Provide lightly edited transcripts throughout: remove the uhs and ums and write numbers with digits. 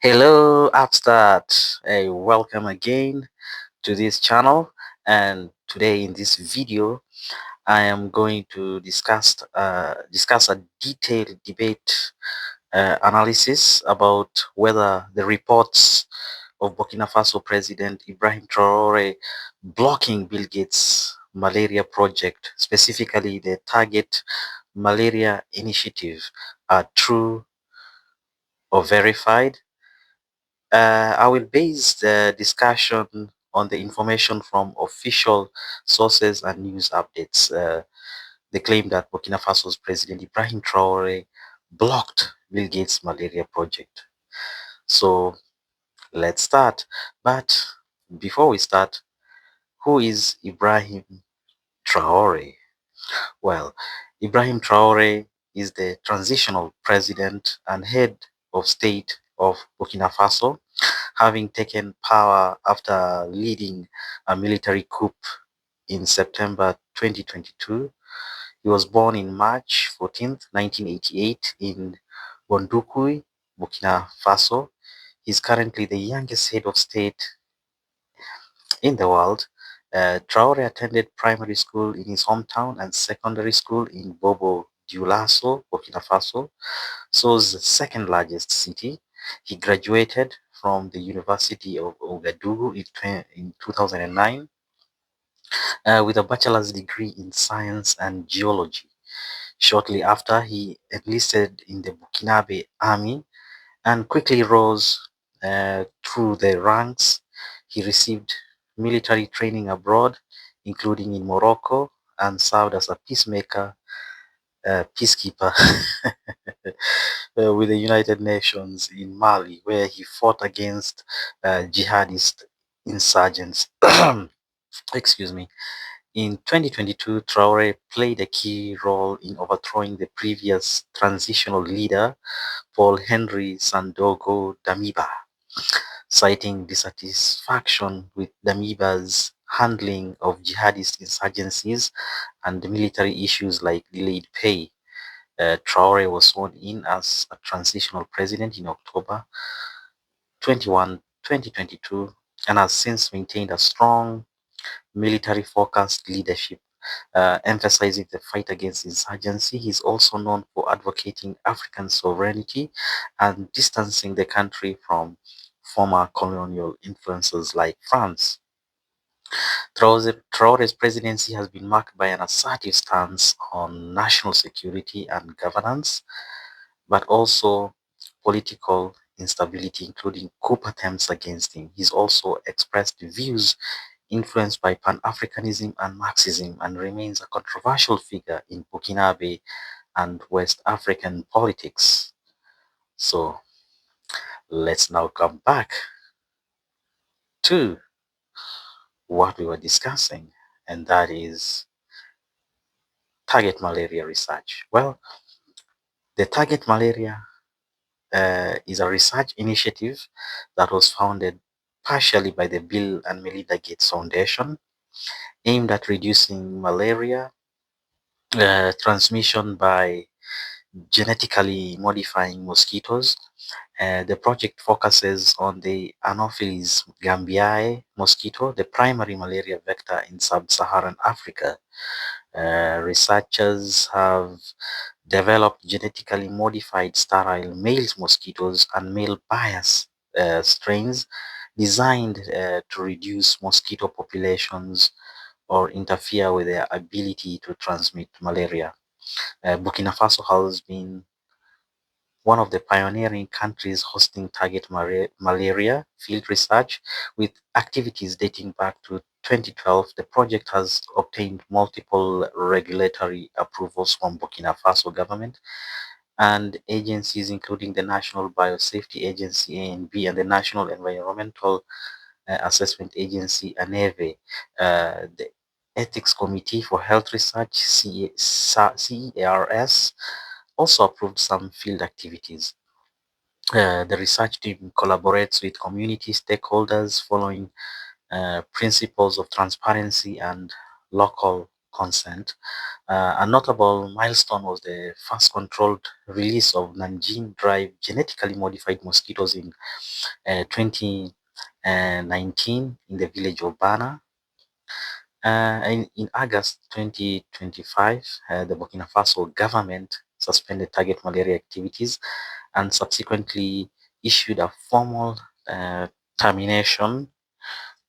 Hello, Upstart. Hey, welcome again to this channel. And today in this video, I am going to discuss a detailed debate analysis about whether the reports of Burkina Faso President Ibrahim Traoré blocking Bill Gates' malaria project, specifically the Target Malaria initiative, are true or verified. I will base the discussion on the information from official sources and news updates. They claim that Burkina Faso's President Ibrahim Traore blocked Bill Gates' malaria project. So let's start. But before we start, who is Ibrahim Traore? Well, Ibrahim Traore is the transitional president and head of state of Burkina Faso, having taken power after leading a military coup in September 2022. He was born in March 14th, 1988 in Bondoukoui, Burkina Faso. He's currently the youngest head of state in the world. Traore attended primary school in his hometown and secondary school in Bobo Dioulasso, Burkina Faso, So's second largest city. He graduated from the University of Ouagadougou in 2009 with a bachelor's degree in science and geology. Shortly after, he enlisted in the Burkinabe army and quickly rose through the ranks. He received military training abroad, including in Morocco, and served as a peacekeeper with the United Nations in Mali, where he fought against jihadist insurgents. Excuse me. In 2022, Traore played a key role in overthrowing the previous transitional leader, Paul Henry Sandogo Damiba, citing dissatisfaction with Damiba's handling of jihadist insurgencies and military issues like delayed pay. Traore was sworn in as a transitional president in October 2022, and has since maintained a strong military-focused leadership, emphasizing the fight against insurgency. He is also known for advocating African sovereignty and distancing the country from former colonial influences like France. Traore's presidency has been marked by an assertive stance on national security and governance, but also political instability, including coup attempts against him. He's also expressed views influenced by Pan-Africanism and Marxism, and remains a controversial figure in Burkinabe and West African politics. So let's now come back to what we were discussing, and that is target malaria research. Well, the target malaria is a research initiative that was founded partially by the Bill and Melinda Gates Foundation, aimed at reducing malaria transmission by genetically modifying mosquitoes. The project focuses on the Anopheles gambiae mosquito, the primary malaria vector in sub-Saharan Africa. Researchers have developed genetically modified sterile male mosquitoes and male bias strains designed to reduce mosquito populations or interfere with their ability to transmit malaria. Burkina Faso has been one of the pioneering countries hosting target malaria field research with activities dating back to 2012. The project has obtained multiple regulatory approvals from Burkina Faso government and agencies including the National Biosafety Agency ANB and the National Environmental Assessment Agency ANEVE. The Ethics Committee for Health Research CERS also approved some field activities. The research team collaborates with community stakeholders following principles of transparency and local consent. A notable milestone was the first controlled release of Nanjing-derived genetically modified mosquitoes in 2019 in the village of Bana. In August 2025, the Burkina Faso government suspended target malaria activities and subsequently issued a formal uh, termination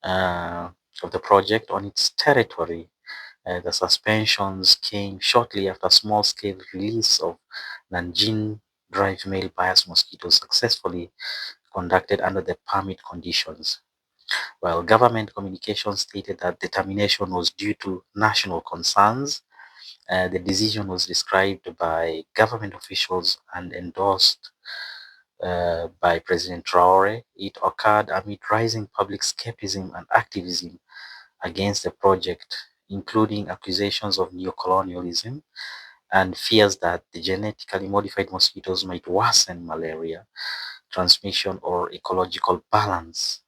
uh, of the project on its territory. The suspensions came shortly after small-scale release of Nanjing drive male bias mosquitoes successfully conducted under the permit conditions. While government communications stated that the termination was due to national concerns, the decision was described by government officials and endorsed by President Traore. It occurred amid rising public skepticism and activism against the project, including accusations of neocolonialism and fears that the genetically modified mosquitoes might worsen malaria transmission or ecological balance.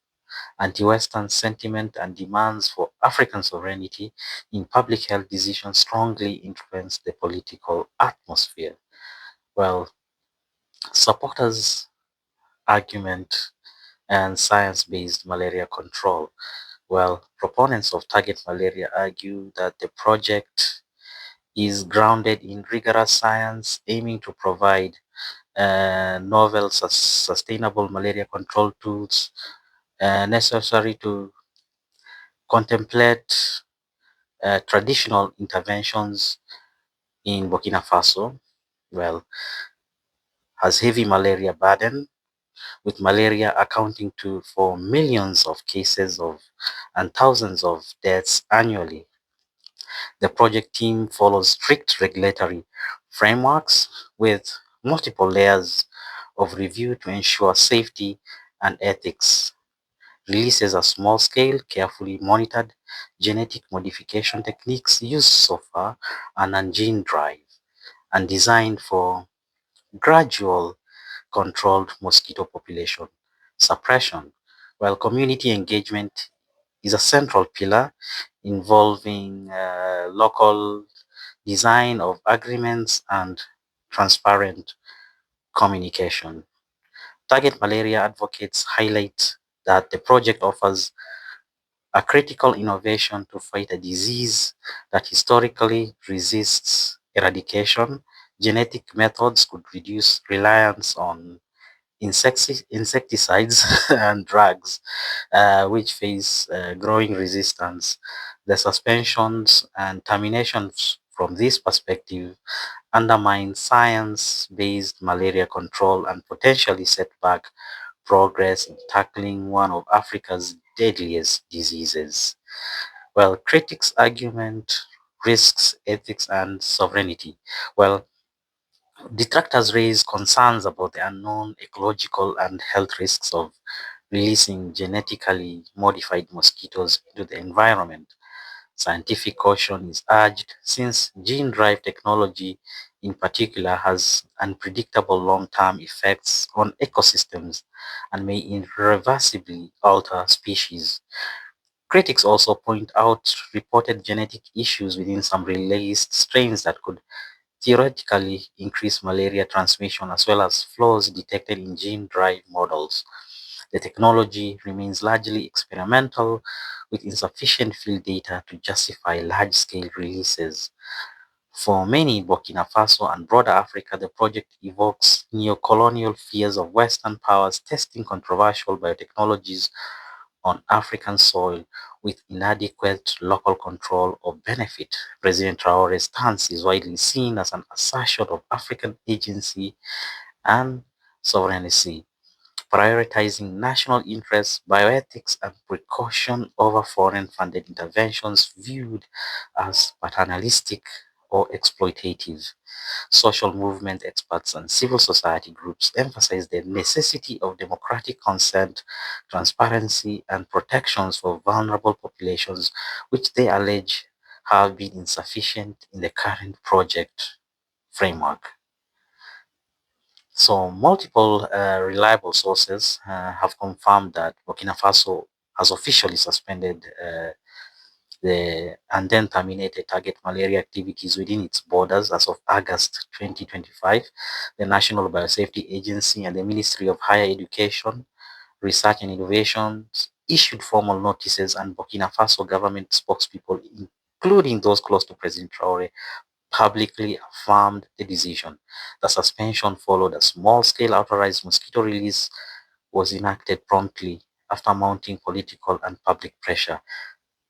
Anti-Western sentiment and demands for African sovereignty in public health decisions strongly influenced the political atmosphere. Well, supporters argument and science-based malaria control. Well, proponents of target malaria argue that the project is grounded in rigorous science, aiming to provide novel, sustainable malaria control tools necessary to contemplate traditional interventions in Burkina Faso. Well, has heavy malaria burden, with malaria accounting for millions of cases of and thousands of deaths annually. The project team follows strict regulatory frameworks with multiple layers of review to ensure safety and ethics. Releases are small scale, carefully monitored. Genetic modification techniques used so far are non-gene drive and designed for gradual controlled mosquito population suppression, while community engagement is a central pillar involving local design of agreements and transparent communication. Target malaria advocates highlight that the project offers a critical innovation to fight a disease that historically resists eradication. Genetic methods could reduce reliance on insecticides and drugs, which face growing resistance. The suspensions and terminations from this perspective undermine science-based malaria control and potentially set back progress in tackling one of Africa's deadliest diseases. Well, critics' argument risks ethics and sovereignty. Well, detractors raise concerns about the unknown ecological and health risks of releasing genetically modified mosquitoes into the environment. Scientific caution is urged since gene-drive technology in particular has unpredictable long-term effects on ecosystems and may irreversibly alter species. Critics also point out reported genetic issues within some released strains that could theoretically increase malaria transmission as well as flaws detected in gene-drive models. The technology remains largely experimental with insufficient field data to justify large-scale releases. For many in Burkina Faso and broader Africa, the project evokes neo-colonial fears of Western powers testing controversial biotechnologies on African soil with inadequate local control or benefit. President Traore's stance is widely seen as an assertion of African agency and sovereignty, prioritizing national interests, bioethics, and precaution over foreign-funded interventions viewed as paternalistic or exploitative. Social movement experts and civil society groups emphasize the necessity of democratic consent, transparency, and protections for vulnerable populations, which they allege have been insufficient in the current project framework. So, multiple reliable sources have confirmed that Burkina Faso has officially suspended and then terminated target malaria activities within its borders as of August 2025. The National Biosafety Agency and the Ministry of Higher Education, Research and Innovations issued formal notices, and Burkina Faso government spokespeople, including those close to President Traore, publicly affirmed the decision. The suspension followed a small-scale authorized mosquito release was enacted promptly after mounting political and public pressure.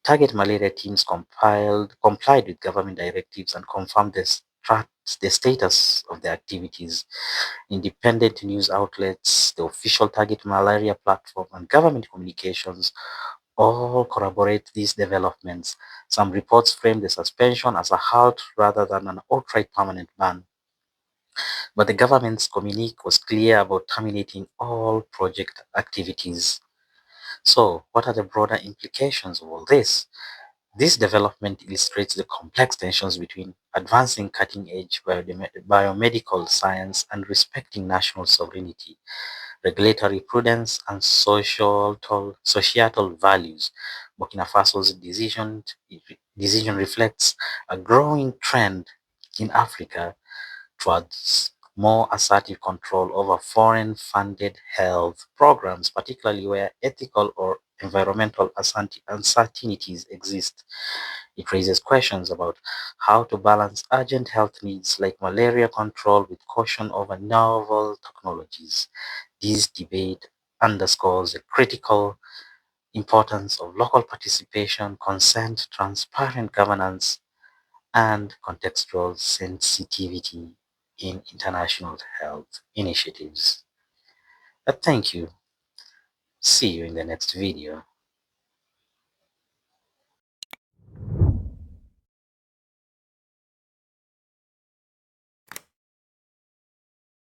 Target malaria teams complied with government directives and confirmed the status of their activities. Independent news outlets, the official Target Malaria platform, and government communications all corroborate these developments. Some reports frame the suspension as a halt rather than an outright permanent ban. But the government's communique was clear about terminating all project activities. So, what are the broader implications of all this? This development illustrates the complex tensions between advancing cutting-edge biomedical science and respecting national sovereignty, regulatory prudence, and societal values. Burkina Faso's decision reflects a growing trend in Africa towards more assertive control over foreign-funded health programs, particularly where ethical or environmental uncertainties exist. It raises questions about how to balance urgent health needs like malaria control with caution over novel technologies. This debate underscores the critical importance of local participation, consent, transparent governance, and contextual sensitivity in international health initiatives. Thank you. See you in the next video.